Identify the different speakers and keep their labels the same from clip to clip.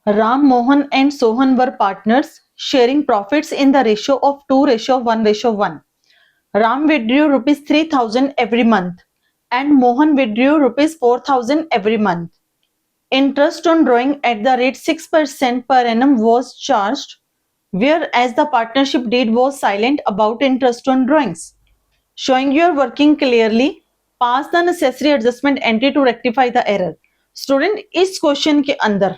Speaker 1: Ram, Mohan and Sohan were partners sharing profits in the ratio of 2:1:1. Ram withdrew rupees 3,000 every month and Mohan withdrew rupees 4,000 every month. Interest on drawing at the rate 6% per annum was charged, whereas the partnership deed was silent about interest on drawings. Showing you are working clearly, pass the necessary adjustment entry to rectify the error. Student, इस question के अंदर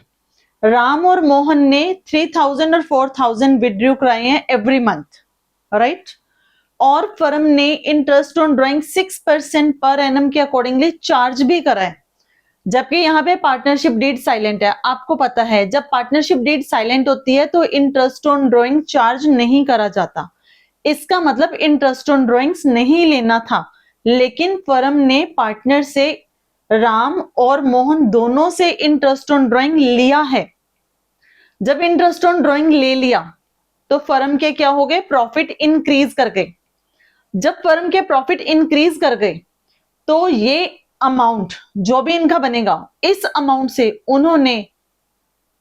Speaker 1: राम और मोहन ने 3,000 और 4,000 withdraw कराए हैं every month, right? और firm ने interest on drawing 6% per annum के अकॉर्डिंगली चार्ज भी करा है, जबकि यहाँ पे पार्टनरशिप डीड साइलेंट है। आपको पता है जब पार्टनरशिप डीड साइलेंट होती है तो इंटरेस्ट ऑन ड्राइंग चार्ज नहीं करा जाता। इसका मतलब इंटरेस्ट ऑन ड्राइंग्स नहीं लेना था, लेकिन फर्म ने पार्टनर से, राम और मोहन दोनों से इंटरेस्ट ऑन ड्राइंग लिया है। जब इंटरेस्ट ऑन ड्राइंग ले लिया तो फर्म के क्या हो गए? प्रॉफिट इंक्रीज कर गए। जब फर्म के प्रॉफिट इंक्रीज कर गए तो ये अमाउंट जो भी इनका बनेगा, इस अमाउंट से उन्होंने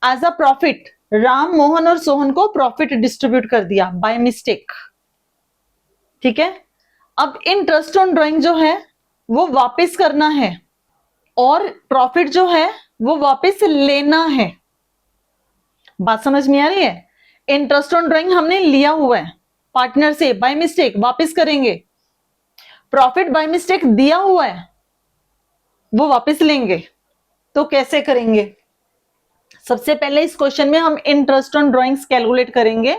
Speaker 1: as a profit Ram, Mohan और सोहन को प्रॉफिट डिस्ट्रीब्यूट कर दिया बाय मिस्टेक। ठीक है, अब इंटरेस्ट ऑन ड्राइंग जो है वो वापस करना है और प्रॉफिट जो है वो वापस लेना है। बात समझ में आ रही है? इंटरेस्ट ऑन ड्राइंग हमने लिया हुआ है पार्टनर से बाय मिस्टेक, वापस करेंगे। प्रॉफिट बाय मिस्टेक दिया हुआ है, वो वापस लेंगे। तो कैसे करेंगे? सबसे पहले इस क्वेश्चन में हम इंटरेस्ट ऑन ड्राइंग्स कैलकुलेट करेंगे।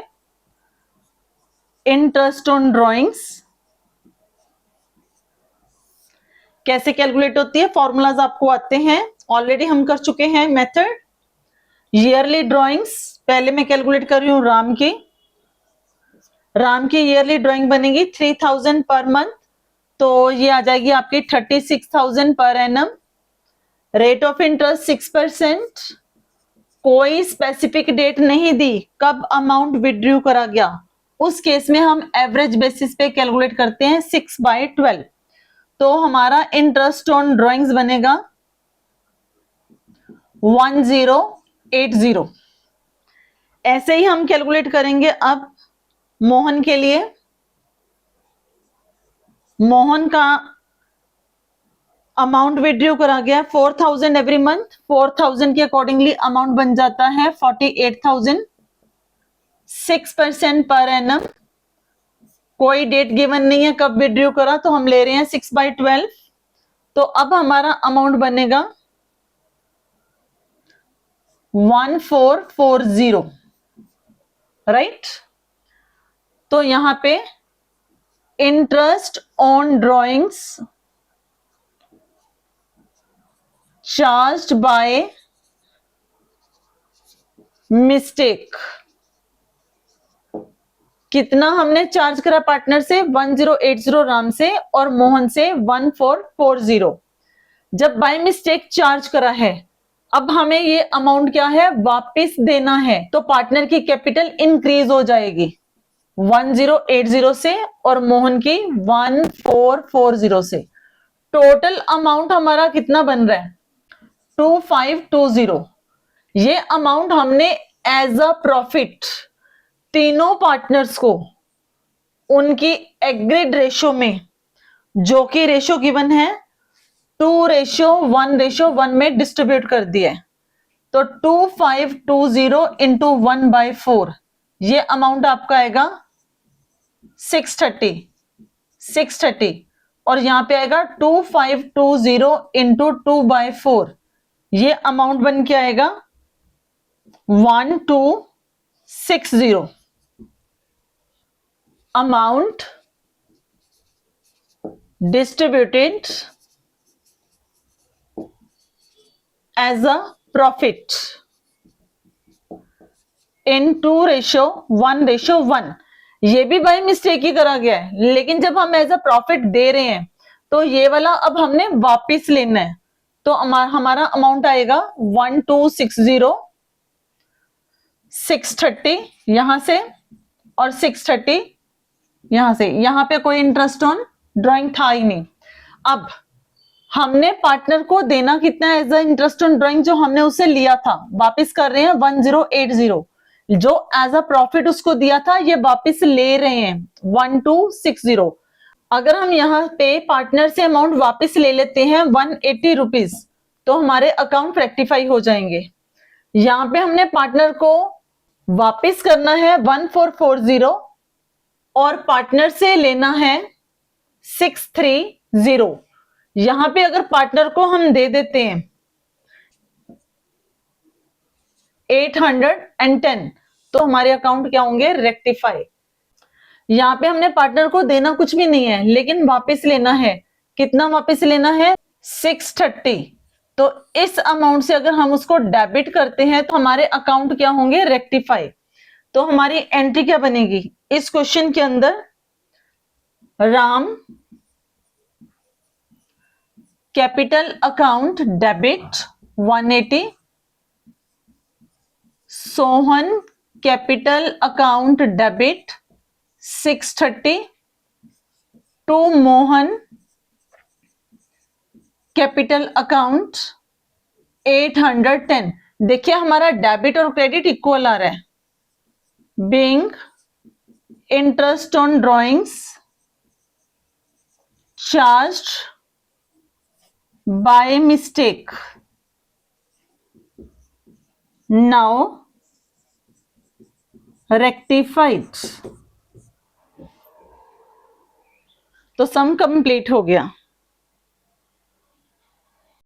Speaker 1: इंटरेस्ट ऑन ड्राइंग्स कैसे कैलकुलेट होती है? फॉर्मूलाज आपको आते हैं, ऑलरेडी हम कर चुके हैं मेथड। ईयरली ड्राइंग्स पहले मैं कैलकुलेट कर रही हूं राम की ईयरली ड्राइंग बनेगी 3,000 पर मंथ, तो ये आ जाएगी आपकी 36,000 per annum. Rate of interest 6%। कोई स्पेसिफिक डेट नहीं दी कब अमाउंट विड्रॉ करा गया, उस केस में हम एवरेज बेसिस पे कैलकुलेट करते हैं 6/12। तो हमारा इंटरेस्ट ऑन ड्राइंग्स बनेगा 1080। ऐसे ही हम कैलकुलेट करेंगे अब मोहन के लिए। मोहन का अमाउंट विड्रॉ करा गया 4,000 एवरी मंथ। 4,000 के अकॉर्डिंगली अमाउंट बन जाता है 48,000। 6% पर एनम। कोई डेट गिवन नहीं है कब विड्रॉ करा, तो हम ले रहे हैं 6/12। तो अब हमारा अमाउंट बनेगा 1440, राइट? तो यहां पे interest on drawings charged by mistake, कितना हमने चार्ज करा पार्टनर से? 1080 राम से और मोहन से 1440। जब बाय मिस्टेक चार्ज करा है, अब हमें ये अमाउंट क्या है? वापस देना है। तो पार्टनर की कैपिटल इंक्रीज हो जाएगी 1080 से और मोहन की 1440 से। टोटल अमाउंट हमारा कितना बन रहा है? 2520। ये अमाउंट हमने एज अ प्रॉफिट तीनों पार्टनर्स को उनकी एग्रीड रेशो में, जो कि रेशो गिवन है 2:1:1 में डिस्ट्रीब्यूट कर दिया है। तो 2520 इंटू 1/4, ये अमाउंट आपका आएगा 630 और यहां पे आएगा 2520 इंटू 2/4, ये अमाउंट बन के आएगा 1260। Amount distributed as a profit in 2:1:1। ये भी बाय मिस्टेक ही करा गया है, लेकिन जब हम एज अ प्रॉफिट दे रहे हैं तो ये वाला अब हमने वापस लेना है। तो हमारा अमाउंट आएगा 1260, 630 यहां से और 630 यहां से। यहां पे कोई इंटरेस्ट ऑन ड्राइंग था ही नहीं। अब हमने पार्टनर को देना कितना है as a interest on drawing, जो हमने उसे लिया था वापस कर रहे हैं 1080, जो एज अ प्रॉफिट उसको दिया था ये वापस ले रहे हैं 1260। अगर हम यहाँ पे पार्टनर से अमाउंट वापस ले लेते हैं 180 रुपीज तो हमारे अकाउंट रेक्टिफाई हो जाएंगे। यहाँ पे हमने पार्टनर को वापस करना है 1440 और पार्टनर से लेना है 630। यहां पे अगर पार्टनर को हम दे देते हैं 810 तो हमारे अकाउंट क्या होंगे, रेक्टिफाई। यहां पे हमने पार्टनर को देना कुछ भी नहीं है लेकिन वापस लेना है, कितना वापस लेना है 630। तो इस अमाउंट से अगर हम उसको डेबिट करते हैं तो हमारे अकाउंट क्या होंगे, रेक्टिफाई। तो हमारी एंट्री क्या बनेगी इस क्वेश्चन के अंदर, Ram capital account debit 180, Sohan capital account debit 630 to Mohan capital account 810। देखिए हमारा डेबिट और क्रेडिट इक्वल आ रहा है। Being interest on drawings charged by mistake, now rectified। तो सम कंप्लीट हो गया।